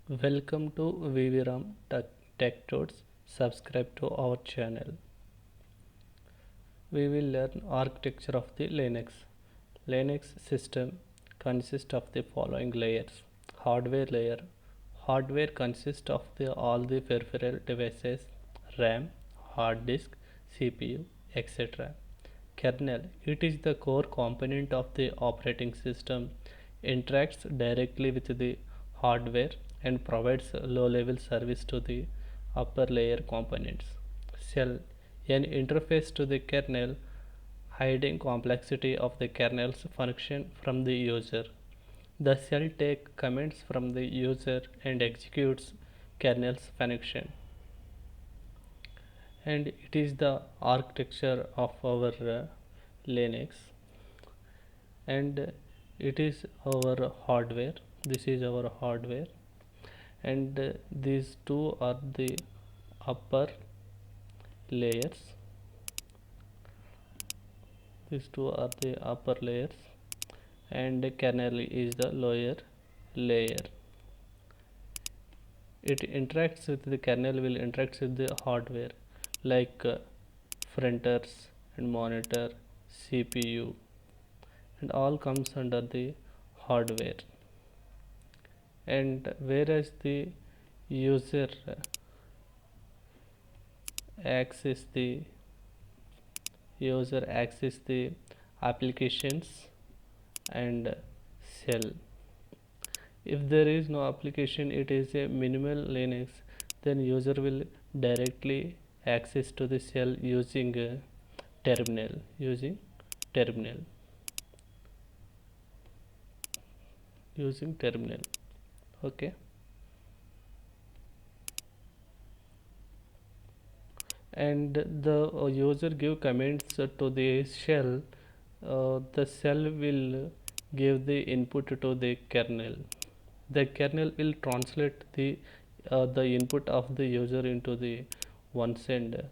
Welcome to VVRAM Tech Tours. Subscribe to our channel. We will learn architecture of the Linux. Linux system consists of the following layers. Hardware layer. Hardware consists of all the peripheral devices, RAM, hard disk, CPU, etc. Kernel. It is the core component of the operating system, interacts directly with the hardware and provides low-level service to the upper layer components. Shell. An interface to the kernel, hiding complexity of the kernel's function from the user. The shell takes commands from the user and executes kernel's function. And it is the architecture of our Linux, and it is our hardware. This is our hardware, and these two are the upper layers. These two are the upper layers, and the kernel is the lower layer. It interacts with the kernel will interact with the hardware like printers and monitor, CPU, and all comes under the hardware. And whereas the user access the applications and shell. If there is no application, it is a minimal Linux, then user will directly access to the shell using terminal terminal using terminal. Okay, and the user give commands to the shell. The shell will give the input to the kernel. The kernel will translate the input of the user into the ones and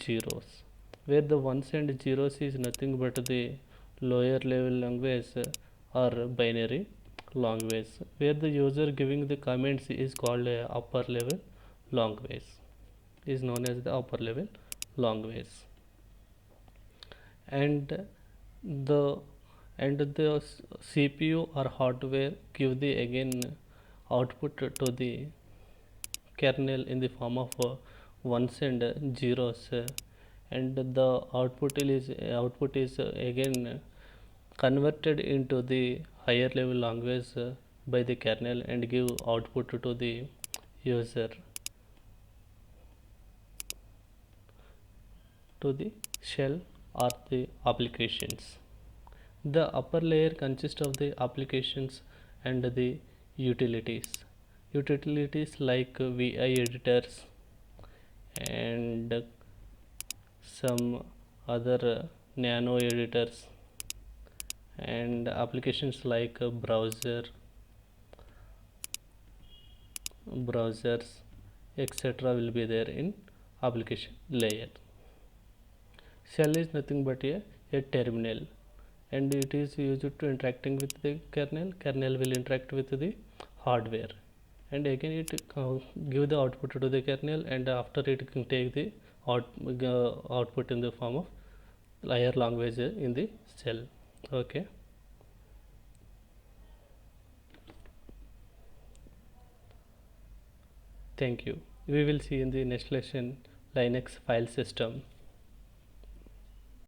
zeros, where the ones and zeros is nothing but the lower level language or binary language, where the user giving the comments is called a upper level language, is known as the upper level language. And the CPU or hardware give the again output to the kernel in the form of ones and zeros, and the output is again converted into the higher level language by the kernel and give output to the user, to the shell or the applications. The upper layer consists of the applications and the utilities. Utilities like VI editors and some other nano editors, and applications like browsers, etc. will be there in application layer. Shell is nothing but a terminal, and it is used to interacting with the kernel will interact with the hardware, and again it give the output to the kernel, and after it can take the output in the form of higher language in the shell. Okay, thank you. We will see in the next lesson Linux file system.